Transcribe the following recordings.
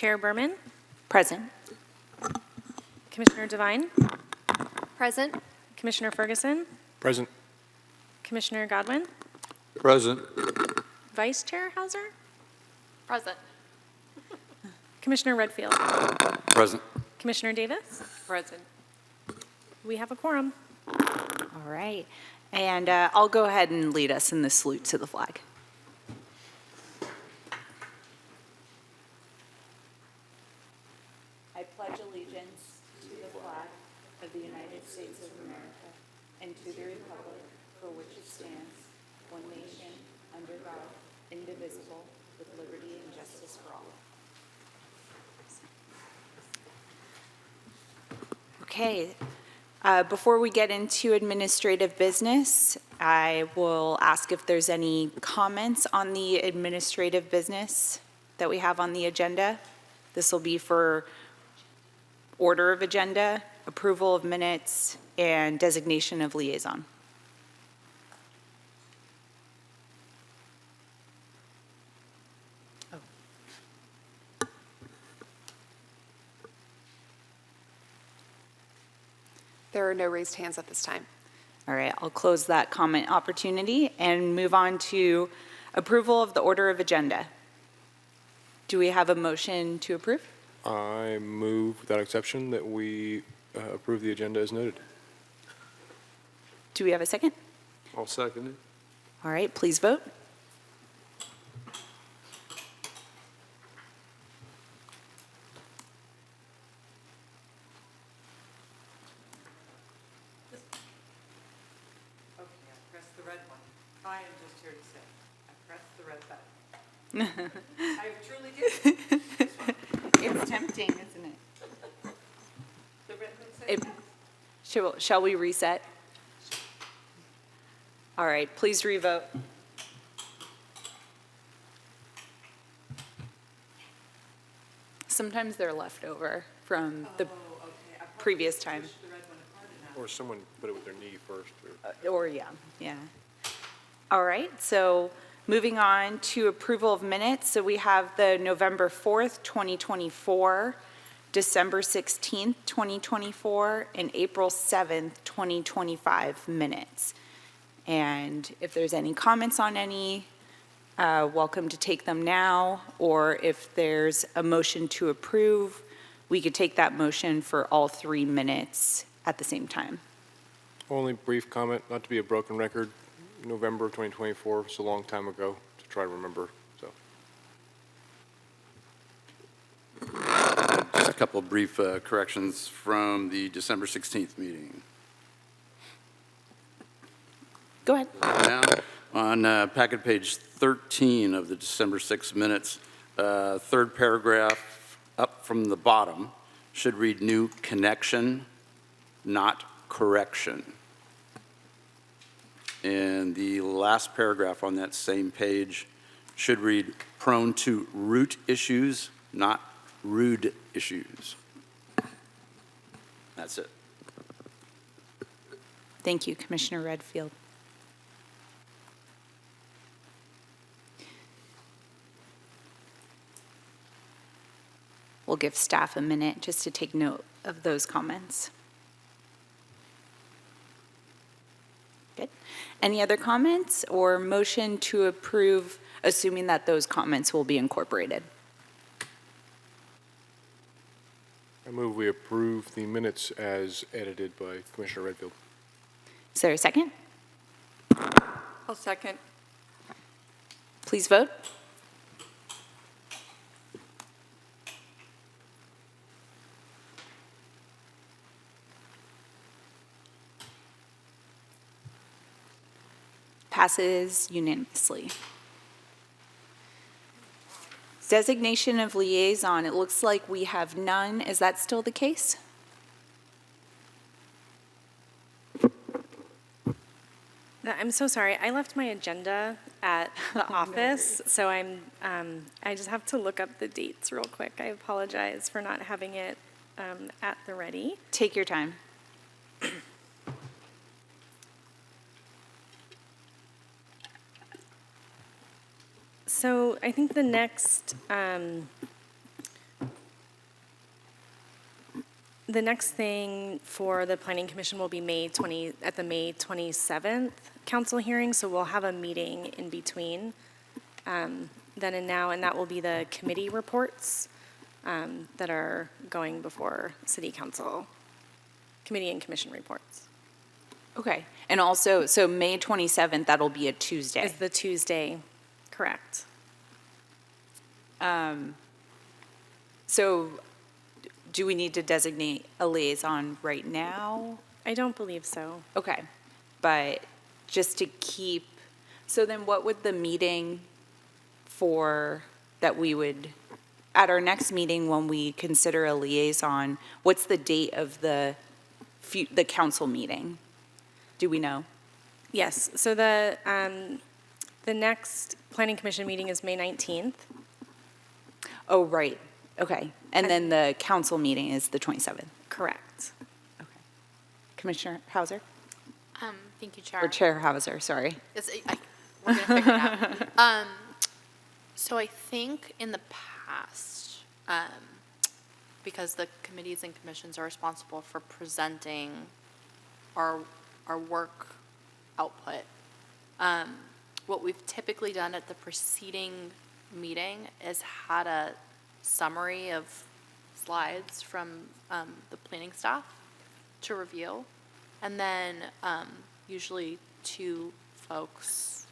Chair Berman, Present. Commissioner Devine, Present. Commissioner Ferguson, Present. Commissioner Godwin, Present. Vice Chair Hauser, Present. Commissioner Redfield, Present. Commissioner Davis. Present. We have a quorum. All right. And I'll go ahead and lead us in the salute to the flag. I pledge allegiance to the flag of the United States of America and to the republic for which it stands, one nation, under God, indivisible, with liberty and justice for all. Okay. Before we get into administrative business, I will ask if there's any comments on the administrative business that we have on the agenda. This will be for order of agenda, approval of minutes, and designation of liaison. There are no raised hands at this time. All right, I'll close that comment opportunity and move on to approval of the order of agenda. Do we have a motion to approve? I move without exception that we approve the agenda as noted. Do we have a second? I'll second it. All right, please vote. Okay, I pressed the red one. I am just here to say, I pressed the red button. I truly did. It's tempting, isn't it? The red one said Shall we reset? All right, please revote. Sometimes they're left over from the okay. I probably previous time. pushed the red one apart enough. Or someone put it with their knee first. Yeah. All right, so moving on to approval of minutes. So we have the November 4th, 2024, December 16th, 2024, and April 7th, 2025 minutes. And if there's any comments on any, welcome to take them now, or if there's a motion to approve, we could take that motion for all 3 minutes at the same time. Only brief comment, not to be a broken record. November of 2024 was a long time ago to try to remember, so. Just a couple of brief corrections from the December 16th meeting. Go ahead. Now, on packet page 13 of the December 6 minutes, third paragraph up from the bottom should read new connection, not correction. And the last paragraph on that same page should read prone to root issues, not rude issues. That's it. Thank you, Commissioner Redfield. We'll give staff a minute just to take note of those comments. Good. Any other comments or motion to approve, assuming that those comments will be incorporated? I move we approve the minutes as edited by Commissioner Redfield. Is there a second? I'll second. Please vote. Passes unanimously. Designation of liaison, it looks like we have none. Is that still the case? I'm so sorry. I left my agenda at the office, so I just have to look up the dates real quick. I apologize for not having it at the ready. Take your time. So I think the next The next thing for the Planning Commission will be at the May 27th council hearing, so we'll have a meeting in between then and now, and that will be the committee reports that are going before city council, committee and commission reports. Okay. And also, so May 27th, that'll be a Tuesday. Is the Tuesday, correct? So do we need to designate a liaison right now? I don't believe so. Okay. But just to keep, so then what would the meeting that we would, at our next meeting when we consider a liaison, what's the date of the council meeting? Do we know? Yes, so the next Planning Commission meeting is May 19th. Oh, right. Okay. And then the council meeting is the 27th. Correct. Okay. Commissioner Hauser? Thank you, Chair. Or Chair Hauser, sorry. We're going to figure it out. So I think in the past, because the committees and commissions are responsible for presenting our work output, what we've typically done at the preceding meeting is had a summary of slides from the planning staff to review, and then usually two folks,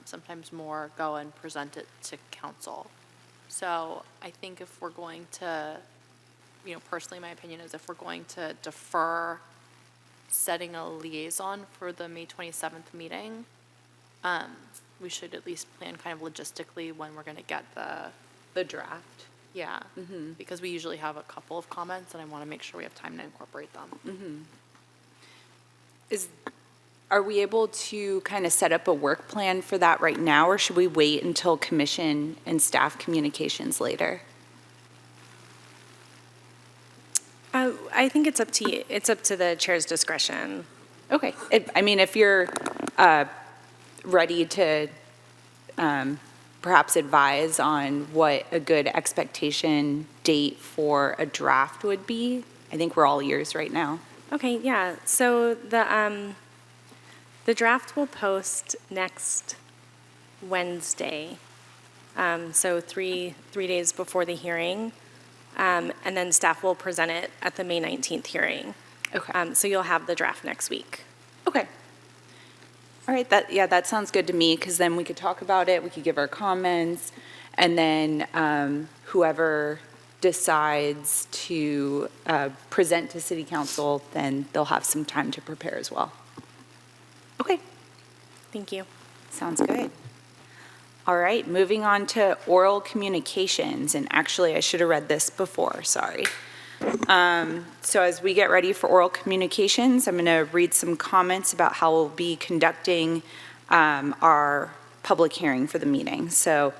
sometimes more, go and present it to council. So I think if we're going to, personally, my opinion is if we're going to defer setting a liaison for the May 27th meeting, we should at least plan kind of logistically when we're going to get The draft. yeah, because we usually have a couple of comments, and I want to make sure we have time to incorporate them. Are we able to kind of set up a work plan for that right now, or should we wait until commission and staff communications later? I think it's up to you. It's up to the chair's discretion. Okay. If you're ready to perhaps advise on what a good expectation date for a draft would be, I think we're all ears right now. Okay, yeah. So the draft will post next Wednesday, so three days before the hearing, and then staff will present it at the May 19th hearing. Okay. So you'll have the draft next week. Okay. All right, that sounds good to me, because then we could talk about it, we could give our comments, and then whoever decides to present to city council, then they'll have some time to prepare as well. Okay, Thank you. sounds good. All right, moving on to oral communications, and actually, I should have read this before, sorry. So as we get ready for oral communications, I'm going to read some comments about how we'll be conducting our public hearing for the meeting. So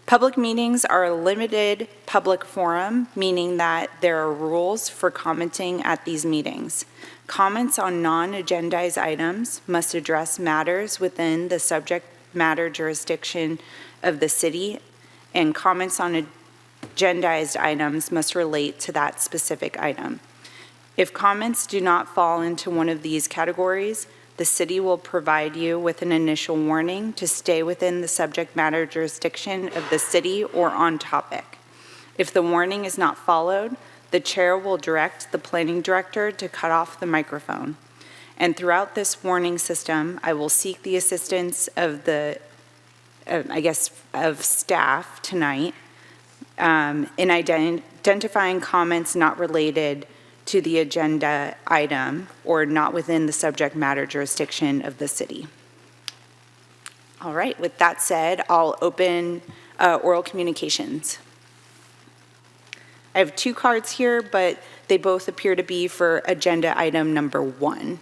public meetings are a limited public forum, meaning that there are rules for commenting at these meetings. Comments on non-agendized items must address matters within the subject matter jurisdiction of the city, and comments on agendized items must relate to that specific item. If comments do not fall into one of these categories, the city will provide you with an initial warning to stay within the subject matter jurisdiction of the city or on topic. If the warning is not followed, the chair will direct the planning director to cut off the microphone. And throughout this warning system, I will seek the assistance of of staff tonight in identifying comments not related to the agenda item or not within the subject matter jurisdiction of the city. All right, with that said, I'll open oral communications. I have two cards here, but they both appear to be for agenda item number 1.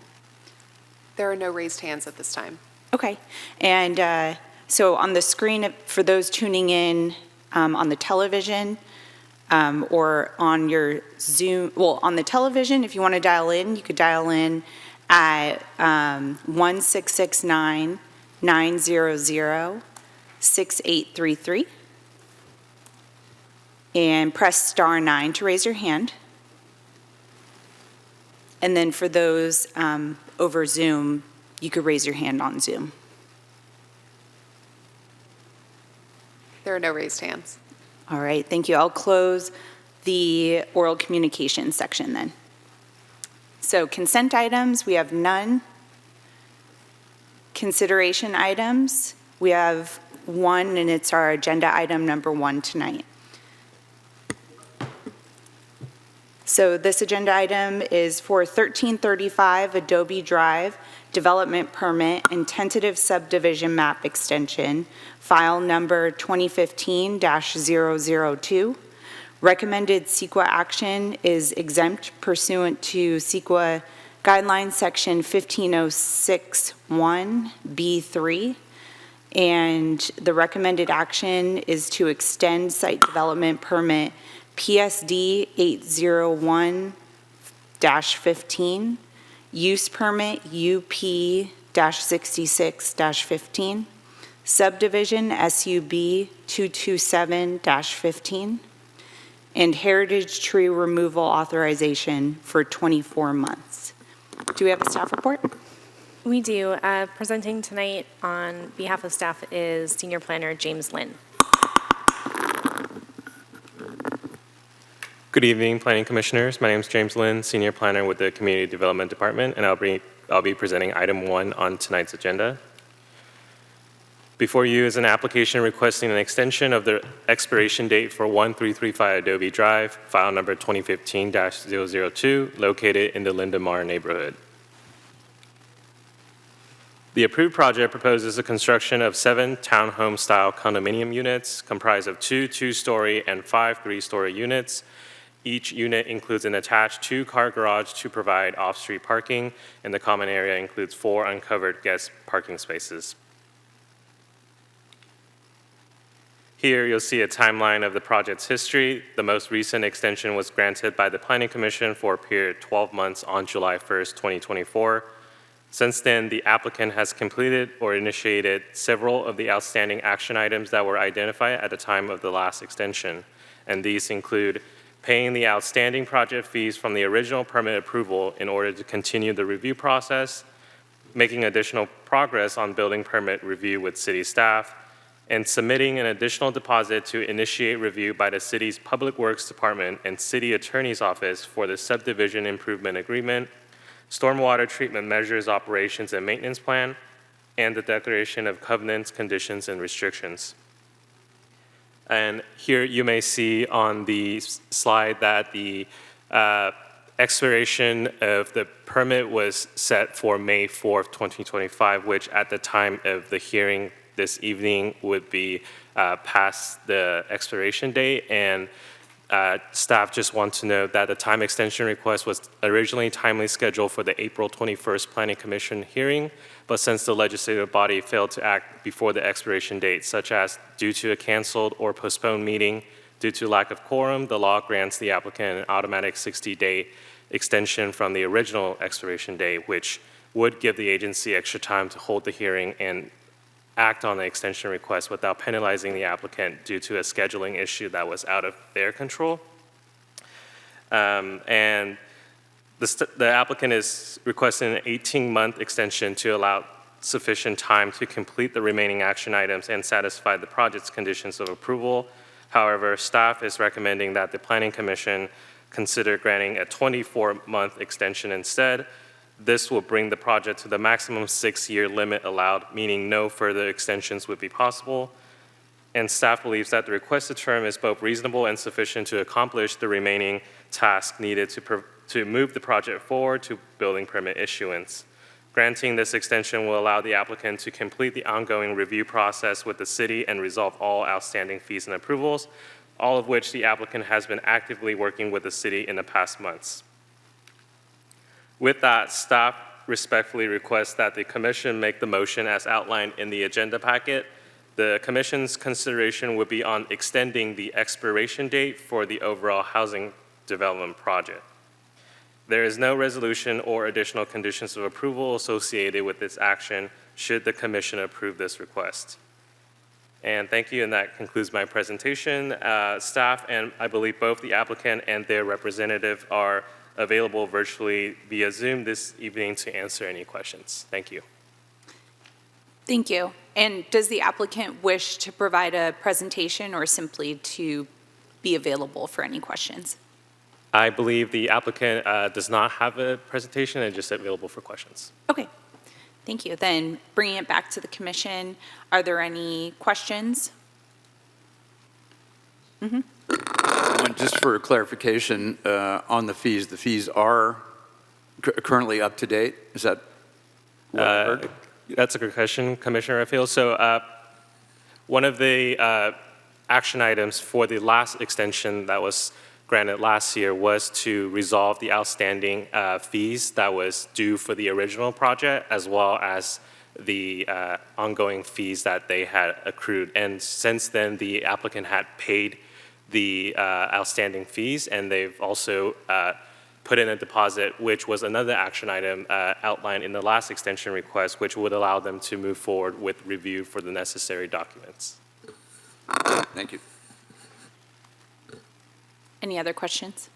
There are no raised hands at this time. Okay, and so on the screen, for those tuning in on the television or on your Zoom, well, on the television, if you want to dial in, you could dial in at 1-669-900-6833 and press *9 to raise your hand. And then for those over Zoom, you could raise your hand on Zoom. There are no raised hands. All right, thank you. I'll close the oral communication section then. So consent items, we have none. Consideration items, we have one, and it's our agenda item number 1 tonight. So this agenda item is for 1335 Adobe Drive Development Permit and Tentative Subdivision Map Extension, file number 2015-002. Recommended CEQA action is exempt pursuant to CEQA Guidelines Section 15061B3. And the recommended action is to extend site development permit PSD 801-15, use permit UP-66-15, subdivision SUB 227-15, and heritage tree removal authorization for 24 months. Do we have a staff report? We do. Presenting tonight on behalf of staff is Senior Planner James Lynn. Good evening, Planning Commissioners. My name is James Lynn, Senior Planner with the Community Development Department, and I'll be presenting item 1 on tonight's agenda. Before you is an application requesting an extension of the expiration date for 1335 Adobe Drive, file number 2015-002, located in the Lindemar neighborhood. The approved project proposes the construction of 7 townhome-style condominium units comprised of 2 two-story and 5 three-story units. Each unit includes an attached 2-car garage to provide off-street parking, and the common area includes 4 uncovered guest parking spaces. Here you'll see a timeline of the project's history. The most recent extension was granted by the Planning Commission for a period of 12 months on July 1st, 2024. Since then, the applicant has completed or initiated several of the outstanding action items that were identified at the time of the last extension, and these include paying the outstanding project fees from the original permit approval in order to continue the review process, making additional progress on building permit review with city staff, and submitting an additional deposit to initiate review by the city's Public Works Department and City Attorney's Office for the Subdivision Improvement Agreement, Stormwater Treatment Measures Operations and Maintenance Plan, and the Declaration of Covenants, Conditions, and Restrictions. And here you may see on the slide that the expiration of the permit was set for May 4th, 2025, which at the time of the hearing this evening would be past the expiration date. And staff just want to note that the time extension request was originally timely scheduled for the April 21st Planning Commission hearing, but since the legislative body failed to act before the expiration date, such as due to a canceled or postponed meeting due to lack of quorum, the law grants the applicant an automatic 60-day extension from the original expiration date, which would give the agency extra time to hold the hearing and act on the extension request without penalizing the applicant due to a scheduling issue that was out of their control. And the applicant is requesting an 18-month extension to allow sufficient time to complete the remaining action items and satisfy the project's conditions of approval. However, staff is recommending that the Planning Commission consider granting a 24-month extension instead. This will bring the project to the maximum 6-year limit allowed, meaning no further extensions would be possible. And staff believes that the requested term is both reasonable and sufficient to accomplish the remaining tasks needed to move the project forward to building permit issuance. Granting this extension will allow the applicant to complete the ongoing review process with the city and resolve all outstanding fees and approvals, all of which the applicant has been actively working with the city in the past months. With that, staff respectfully requests that the commission make the motion as outlined in the agenda packet. The commission's consideration would be on extending the expiration date for the overall housing development project. There is no resolution or additional conditions of approval associated with this action should the commission approve this request. And thank you, and that concludes my presentation. Staff and I believe both the applicant and their representative are available virtually via Zoom this evening to answer any questions. Thank you. Thank you. And does the applicant wish to provide a presentation or simply to be available for any questions? I believe the applicant does not have a presentation and just available for questions. Okay, thank you. Then bringing it back to the commission, are there any questions? Just for clarification, on the fees are currently up to date? Is that what I heard? That's a good question, Commissioner Redfield. So one of the action items for the last extension that was granted last year was to resolve the outstanding fees that was due for the original project, as well as the ongoing fees that they had accrued. And since then, the applicant had paid the outstanding fees, and they've also put in a deposit, which was another action item outlined in the last extension request, which would allow them to move forward with review for the necessary documents. Thank you. Any other questions?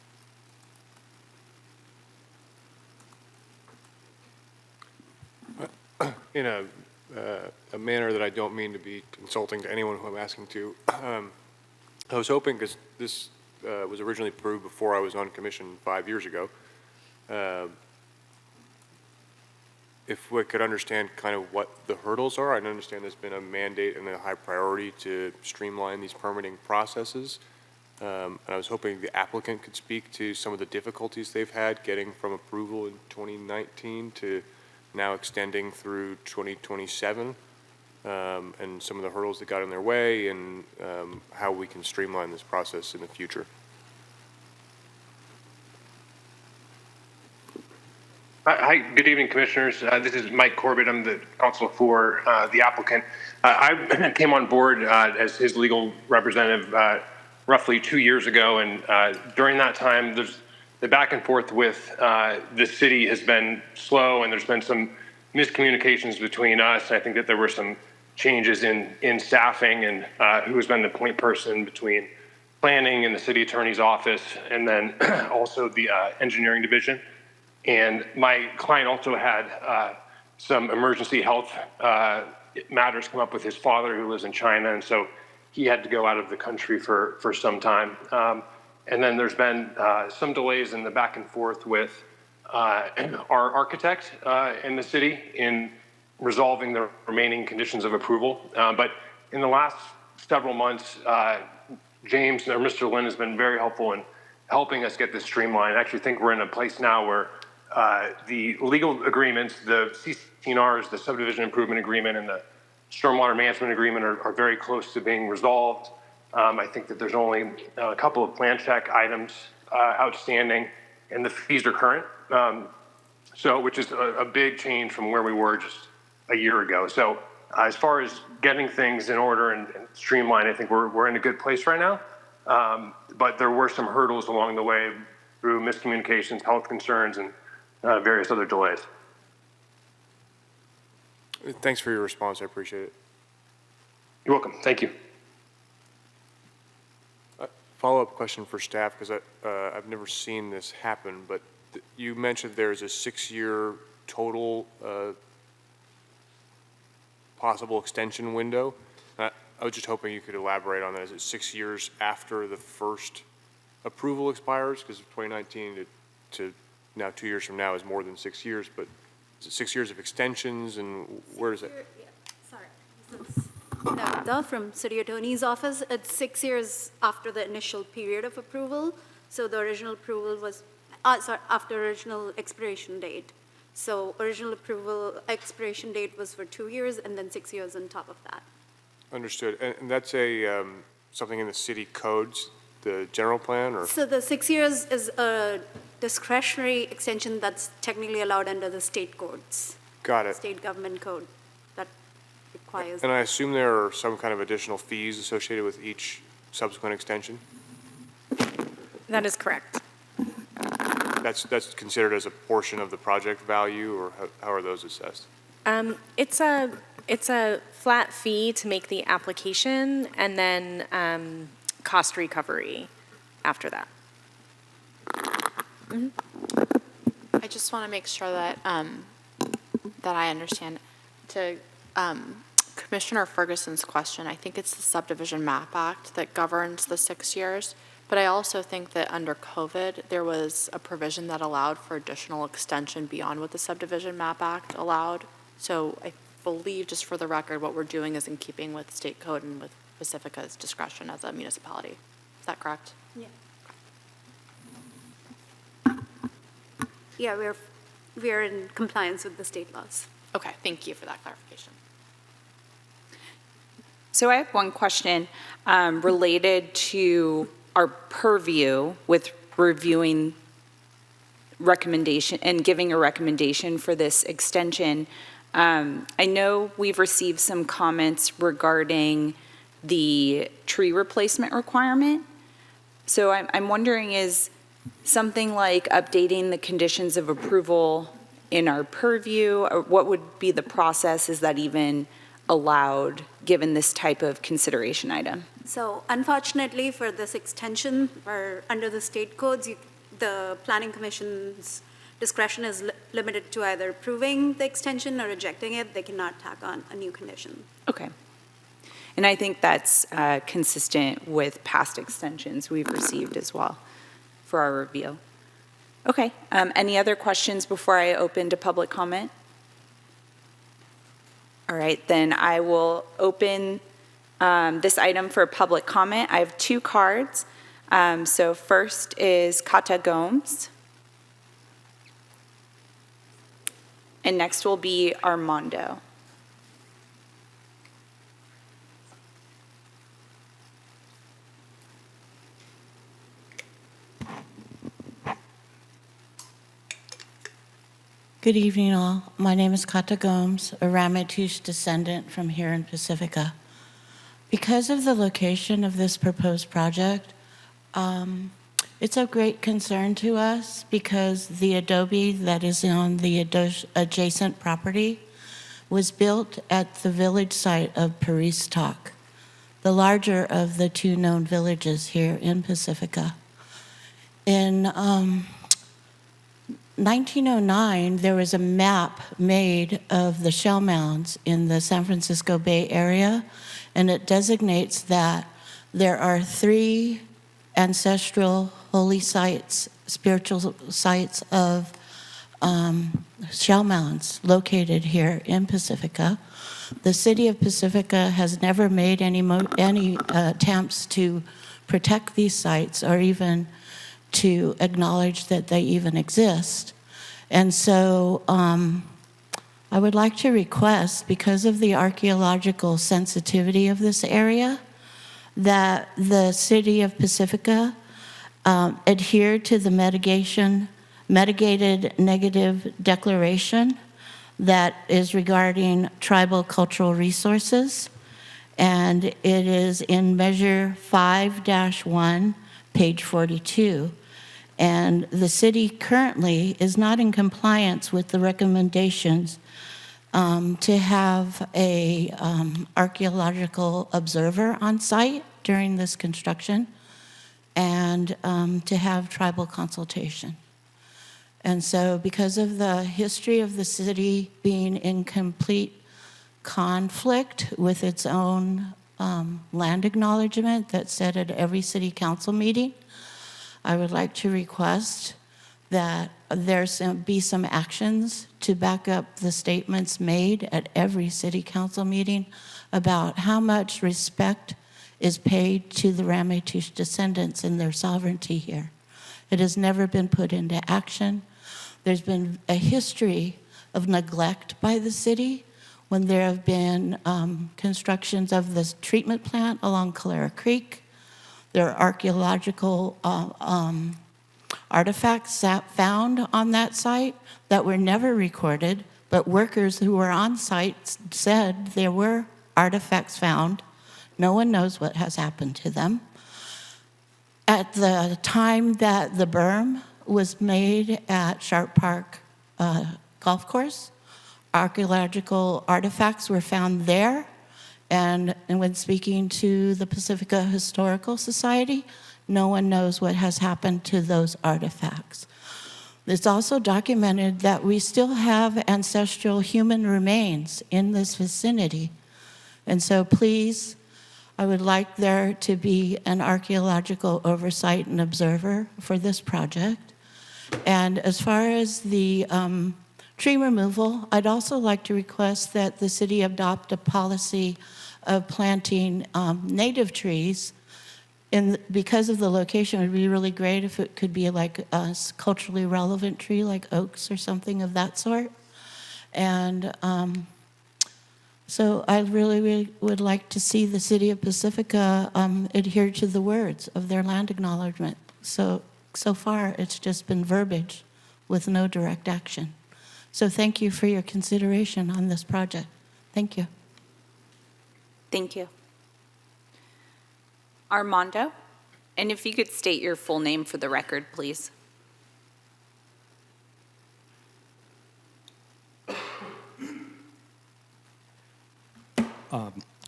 In a manner that I don't mean to be insulting to anyone who I'm asking to, I was hoping, because this was originally approved before I was on commission 5 years ago, if we could understand kind of what the hurdles are. I understand there's been a mandate and a high priority to streamline these permitting processes. And I was hoping the applicant could speak to some of the difficulties they've had getting from approval in 2019 to now extending through 2027, and some of the hurdles that got in their way, and how we can streamline this process in the future. Hi, good evening, Commissioners. This is Mike Corbett. I'm the counsel for the applicant. I came on board as his legal representative roughly 2 years ago, and during that time, the back and forth with the city has been slow, and there's been some miscommunications between us. I think that there were some changes in staffing and who has been the point person between planning and the city attorney's office, and then also the engineering division. And my client also had some emergency health matters come up with his father, who lives in China, and so he had to go out of the country for some time. And then there's been some delays in the back and forth with our architect in the city in resolving the remaining conditions of approval. But in the last several months, James, or Mr. Lynn, has been very helpful in helping us get this streamlined. I actually think we're in a place now where the legal agreements, the CCNRs, the subdivision improvement agreement, and the stormwater management agreement are very close to being resolved. I think that there's only a couple of plan check items outstanding, and the fees are current. So, which is a big change from where we were just a year ago. So, as far as getting things in order and streamlined, I think we're in a good place right now. But there were some hurdles along the way through miscommunications, health concerns, and various other delays. Thanks for your response. I appreciate it. You're welcome. Thank you. Follow-up question for staff, because I've never seen this happen, but you mentioned there's a 6-year total possible extension window. I was just hoping you could elaborate on that. Is it 6 years after the first approval expires? Because 2019 to now 2 years from now is more than 6 years, but is it 6 years of extensions, and where is it? Sorry, from City Attorney's Office, it's 6 years after the initial period of approval. So the original approval was, after original expiration date. So original approval expiration date was for 2 years, and then 6 years on top of that. Understood. And that's a something in the city codes, the general plan, or? So the 6 years is a discretionary extension that's technically allowed under the state codes. Got it. State government code that requires. And I assume there are some kind of additional fees associated with each subsequent extension? That is correct. That's considered as a portion of the project value, or how are those assessed? It's a flat fee to make the application, and then cost recovery after that. I just want to make sure that, that I understand. To Commissioner Ferguson's question, I think it's the Subdivision Map Act that governs the 6 years. But I also think that under COVID, there was a provision that allowed for additional extension beyond what the Subdivision Map Act allowed. So I believe, just for the record, what we're doing is in keeping with state code and with Pacifica's discretion as a municipality. Is that correct? Yeah. Yeah, we're in compliance with the state laws. Okay, thank you for that clarification. So I have one question related to our purview with reviewing recommendation and giving a recommendation for this extension. I know we've received some comments regarding the tree replacement requirement. So I'm wondering, is something like updating the conditions of approval in our purview, or what would be the process? Is that even allowed, given this type of consideration item? So unfortunately for this extension, or under the state codes, the Planning Commission's discretion is limited to either approving the extension or rejecting it. They cannot tack on a new condition. Okay. And I think that's consistent with past extensions we've received as well for our review. Okay. Any other questions before I open to public comment? All right, then I will open this item for public comment. I have 2 cards. So first is Kata Gomes. And next will be Armando. Good evening, all. My name is Kata Gomes, a Ramaytush descendant from here in Pacifica. Because of the location of this proposed project, it's of great concern to us because the adobe that is on the adjacent property was built at the village site of Paristak, the larger of the 2 known villages here in Pacifica. In 1909, there was a map made of the shell mounds in the San Francisco Bay Area, and it designates that there are 3 ancestral holy sites, spiritual sites of shell mounds located here in Pacifica. The city of Pacifica has never made any attempts to protect these sites or even to acknowledge that they even exist. And so I would like to request, because of the archaeological sensitivity of this area, that the city of Pacifica adhere to the mitigated negative declaration that is regarding tribal cultural resources. And it is in measure 5-1, page 42. And the city currently is not in compliance with the recommendations to have a archaeological observer on site during this construction and to have tribal consultation. And so because of the history of the city being in complete conflict with its own land acknowledgement that's said at every city council meeting, I would like to request that there be some actions to back up the statements made at every city council meeting about how much respect is paid to the Ramaytush descendants and their sovereignty here. It has never been put into action. There's been a history of neglect by the city when there have been constructions of this treatment plant along Calera Creek. There are archaeological artifacts found on that site that were never recorded, but workers who were on site said there were artifacts found. No one knows what has happened to them. At the time that the berm was made at Sharp Park Golf Course, archaeological artifacts were found there. And when speaking to the Pacifica Historical Society, no one knows what has happened to those artifacts. It's also documented that we still have ancestral human remains in this vicinity. And so please, I would like there to be an archaeological oversight and observer for this project. And as far as the tree removal, I'd also like to request that the city adopt a policy of planting native trees. Because of the location, it would be really great if it could be like a culturally relevant tree, like oaks or something of that sort. And so I really would like to see the city of Pacifica adhere to the words of their land acknowledgement. So far, it's just been verbiage with no direct action. So thank you for your consideration on this project. Thank you. Thank you. Armando, and if you could state your full name for the record, please.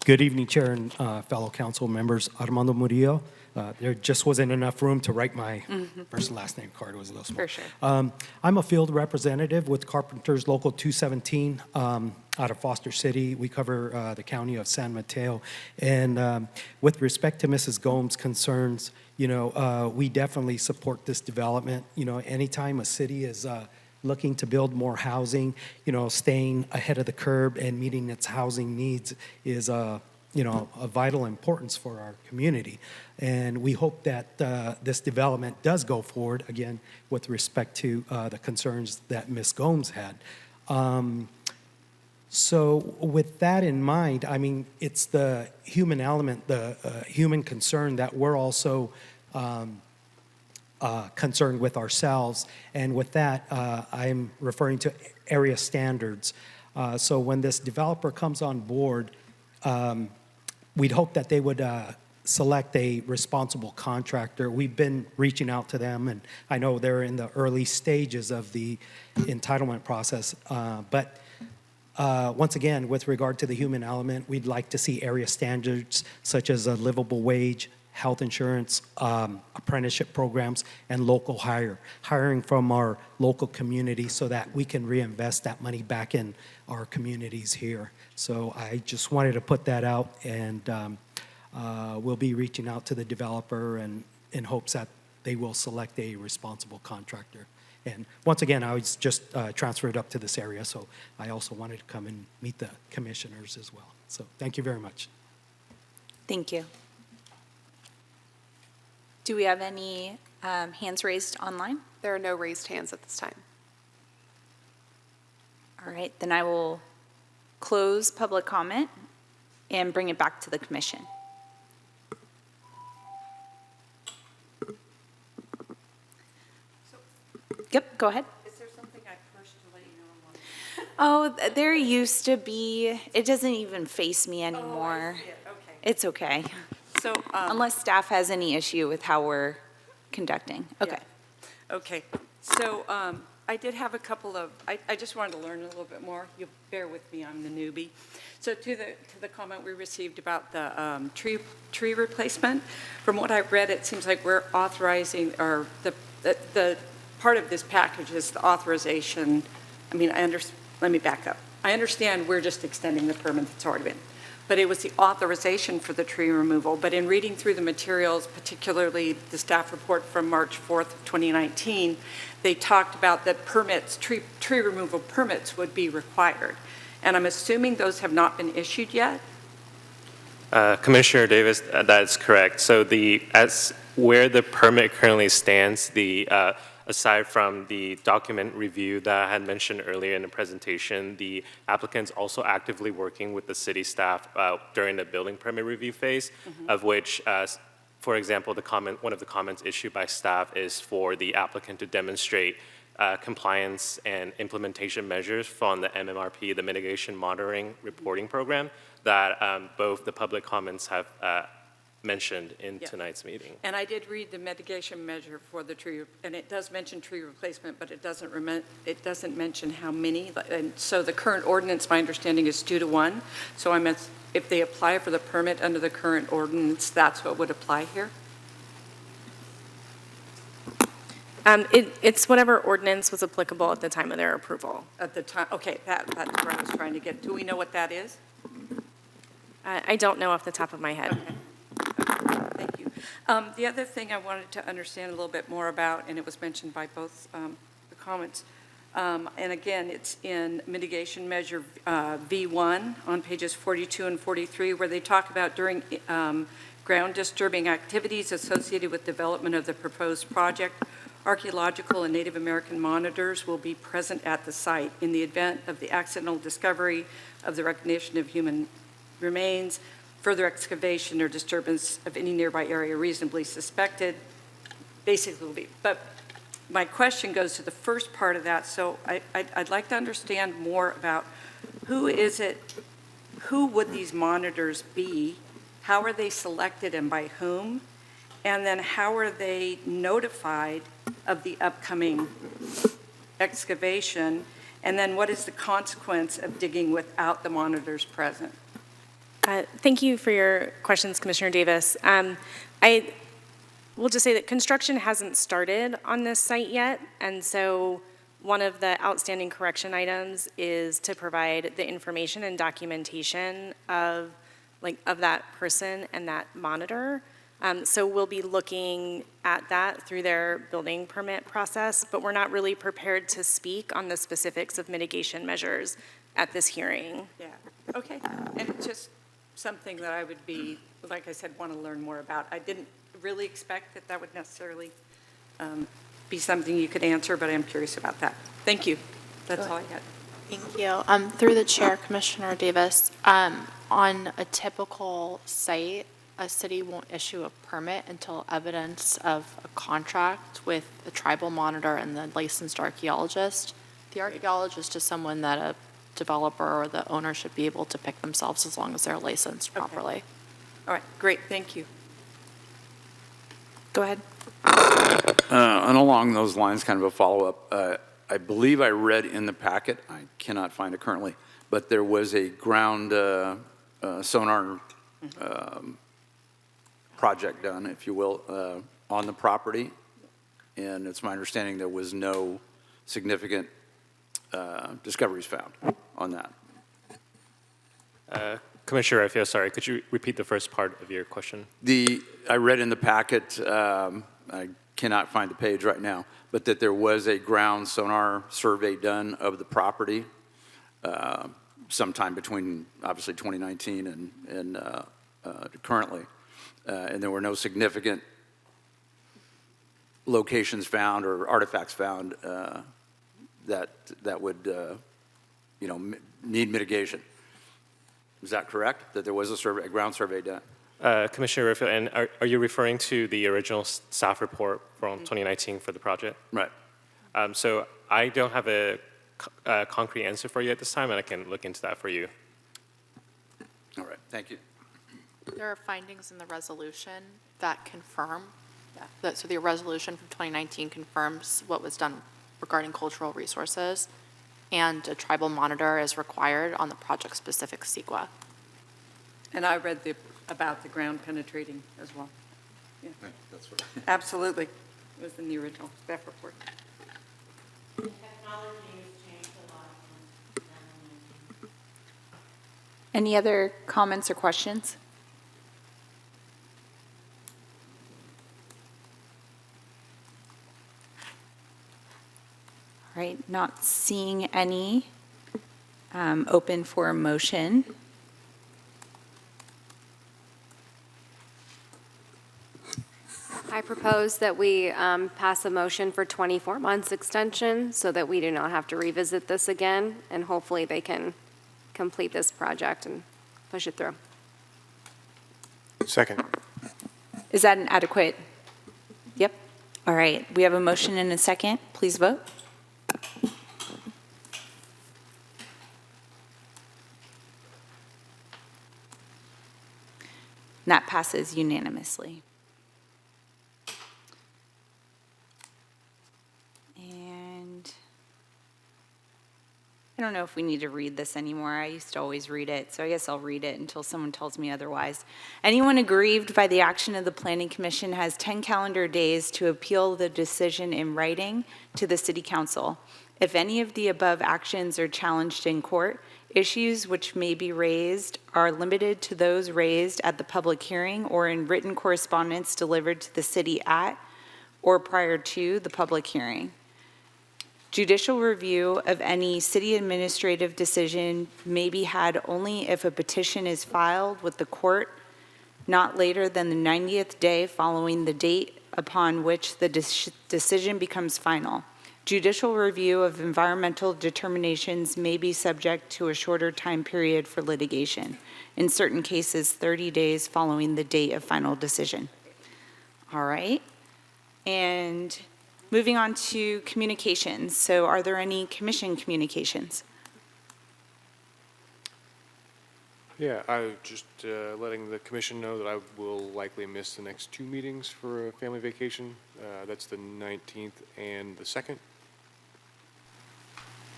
Good evening, Chair and fellow council members. Armando Murillo. There just wasn't enough room to write my first and last name card. It was a little small. For sure. I'm a field representative with Carpenters Local 217 out of Foster City. We cover the county of San Mateo. And with respect to Mrs. Gomes' concerns, we definitely support this development. Anytime a city is looking to build more housing, staying ahead of the curve and meeting its housing needs is a vital importance for our community. And we hope that this development does go forward, again, with respect to the concerns that Ms. Gomes had. So with that in mind, I mean, it's the human element, the human concern that we're also concerned with ourselves. And with that, I'm referring to area standards. So when this developer comes on board, we'd hope that they would select a responsible contractor. We've been reaching out to them, and I know they're in the early stages of the entitlement process. But once again, with regard to the human element, we'd like to see area standards such as a livable wage, health insurance, apprenticeship programs, and local hiring from our local community so that we can reinvest that money back in our communities here. So I just wanted to put that out, and we'll be reaching out to the developer and in hopes that they will select a responsible contractor. And once again, I was just transferred up to this area, so I also wanted to come and meet the commissioners as well. So thank you very much. Thank you. Do we have any hands raised online? There are no raised hands at this time. All right, then I will close public comment and bring it back to the commission. Yep, go ahead. Is there something I pushed to let you know? Oh, there used to be. It doesn't even face me anymore. Oh, I see it. Okay. It's okay. So, Unless staff has any issue with how we're conducting. Okay. okay. So I did have a couple of, I just wanted to learn a little bit more. You'll bear with me, I'm the newbie. So to the comment we received about the tree replacement, from what I've read, it seems like we're authorizing, or the part of this package is the authorization. I mean, let me back up. I understand we're just extending the permit that's already been, but it was the authorization for the tree removal. But in reading through the materials, particularly the staff report from March 4th of 2019, they talked about that permits, tree removal permits would be required. And I'm assuming those have not been issued yet? Commissioner Davis, that is correct. So as where the permit currently stands, aside from the document review that I had mentioned earlier in the presentation, the applicant's also actively working with the city staff during the building permit review phase, of which, for example, one of the comments issued by staff is for the applicant to demonstrate compliance and implementation measures from the MMRP, the Mitigation Monitoring Reporting Program, that both the public comments have mentioned in tonight's meeting. And I did read the mitigation measure for the tree, and it does mention tree replacement, but it doesn't mention how many. And so the current ordinance, my understanding, is 2 to 1. So if they apply for the permit under the current ordinance, that's what would apply here? It's whatever ordinance was applicable at the time of their approval. At the time, okay, that's where I was trying to get. Do we know what that is? I don't know off the top of my head. Okay, thank you. The other thing I wanted to understand a little bit more about, and it was mentioned by both the comments, and again, it's in mitigation measure V1 on pages 42 and 43, where they talk about during ground disturbing activities associated with development of the proposed project, archaeological and Native American monitors will be present at the site in the event of the accidental discovery of the recognition of human remains, further excavation or disturbance of any nearby area reasonably suspected, basically will be. But my question goes to the first part of that, so I'd like to understand more about who would these monitors be? How are they selected and by whom? And then how are they notified of the upcoming excavation? And then what is the consequence of digging without the monitors present? Thank you for your questions, Commissioner Davis. I will just say that construction hasn't started on this site yet, and so one of the outstanding correction items is to provide the information and documentation of that person and that monitor. So we'll be looking at that through their building permit process, but we're not really prepared to speak on the specifics of mitigation measures at this hearing. Yeah, okay. And it's just something that I would be, like I said, want to learn more about. I didn't really expect that that would necessarily be something you could answer, but I'm curious about that. Thank you. That's all I had. Thank you. Through the chair, Commissioner Davis, on a typical site, a city won't issue a permit until evidence of a contract with the tribal monitor and the licensed archaeologist. The archaeologist is someone that a developer or the owner should be able to pick themselves as long as they're licensed properly. All right, great, thank you. Go ahead. And along those lines, kind of a follow-up, I believe I read in the packet, I cannot find it currently, but there was a ground sonar project done, if you will, on the property, and it's my understanding there was no significant discoveries found on that. Commissioner Raphael, sorry, could you repeat the first part of your question? I read in the packet, I cannot find the page right now, but that there was a ground sonar survey done of the property sometime between, obviously, 2019 and currently. And there were no significant locations found or artifacts found that would, need mitigation. Is that correct? That there was a ground survey done? Commissioner Raphael, and are you referring to the original staff report from 2019 for the project? Right. So I don't have a concrete answer for you at this time, and I can look into that for you. All right, thank you. There are findings in the resolution that confirm that, so the resolution from 2019 confirms what was done regarding cultural resources, and a tribal monitor is required on the project-specific CEQA. And I read about the ground penetrating as well. Yeah. That's what. Absolutely. It was in the original staff report. Any other comments or questions? All right, not seeing any. Open for a motion. I propose that we pass a motion for 24 months extension so that we do not have to revisit this again, and hopefully they can complete this project and push it through. Second. Is that an adequate? Yep. All right, we have a motion and a second. Please vote. And that passes unanimously. And I don't know if we need to read this anymore. I used to always read it, so I guess I'll read it until someone tells me otherwise. Anyone aggrieved by the action of the Planning Commission has 10 calendar days to appeal the decision in writing to the City Council. If any of the above actions are challenged in court, issues which may be raised are limited to those raised at the public hearing or in written correspondence delivered to the city at or prior to the public hearing. Judicial review of any city administrative decision may be had only if a petition is filed with the court not later than the 90th day following the date upon which the decision becomes final. Judicial review of environmental determinations may be subject to a shorter time period for litigation, in certain cases 30 days following the date of final decision. All right. And moving on to communications. So are there any commission communications? Yeah, I just letting the commission know that I will likely miss the next 2 meetings for a family vacation. That's the 19th and the 2nd.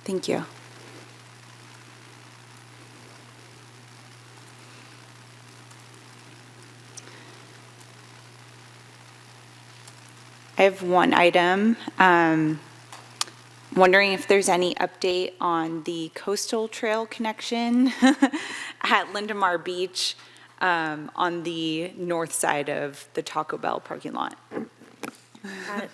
Thank you. I have one item. Wondering if there's any update on the coastal trail connection at Lindemar Beach on the north side of the Taco Bell parking lot.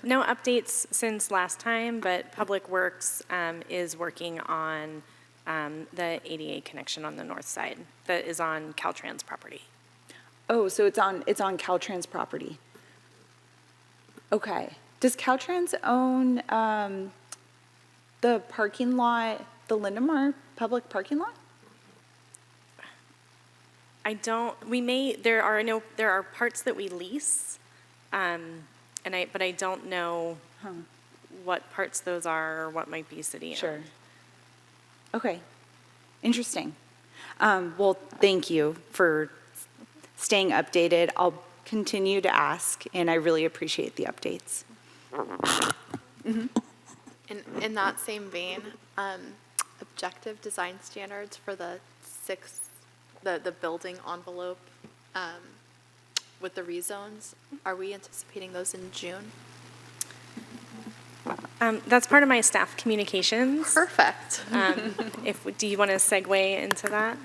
No updates since last time, but Public Works is working on the ADA connection on the north side that is on Caltrans property. Oh, so it's on Caltrans property. Okay. Does Caltrans own the parking lot, the Lindemar public parking lot? There are parts that we lease, but I don't know what parts those are or what might be city owned. Sure. Okay. Interesting. Well, thank you for staying updated. I'll continue to ask, and I really appreciate the updates. In that same vein, objective design standards for the building envelope with the rezones, are we anticipating those in June? That's part of my staff communications. Perfect. Do you want to segue into that?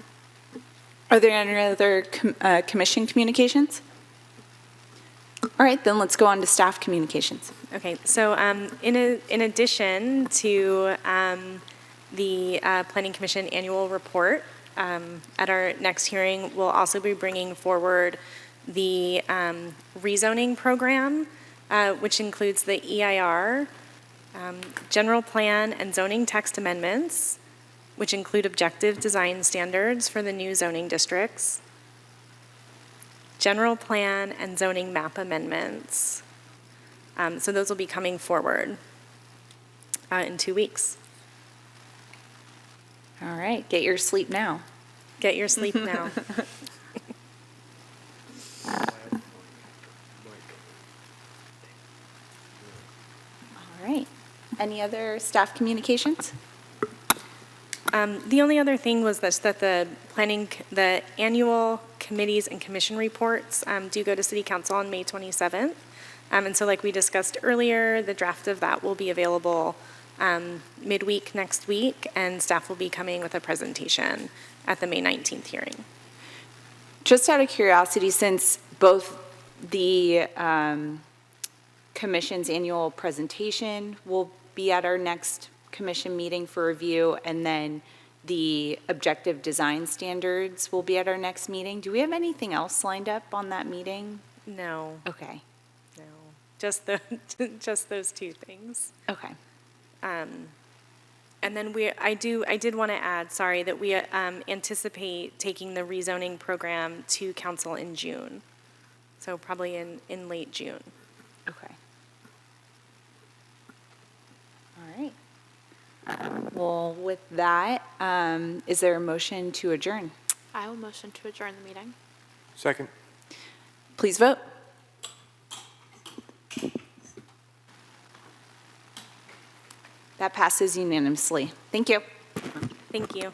Are there any other commission communications? All right, then let's go on to staff communications. Okay, so in addition to the Planning Commission annual report, at our next hearing, we'll also be bringing forward the rezoning program, which includes the EIR, general plan and zoning text amendments, which include objective design standards for the new zoning districts, general plan and zoning map amendments. So those will be coming forward in 2 weeks. All right, get your sleep now. Get your sleep now. All right. Any other staff communications? The only other thing was that the annual committees and commission reports do go to City Council on May 27th. And so like we discussed earlier, the draft of that will be available midweek next week, and staff will be coming with a presentation at the May 19th hearing. Just out of curiosity, since both the commission's annual presentation will be at our next commission meeting for review, and then the objective design standards will be at our next meeting, do we have anything else lined up on that meeting? No, Okay, no, just those two things. okay. And then I did want to add, sorry, that we anticipate taking the rezoning program to council in June. So probably in late June. Okay. All right. Well, with that, is there a motion to adjourn? I will motion to adjourn the meeting. Second. Please vote. That passes unanimously. Thank you. Thank you.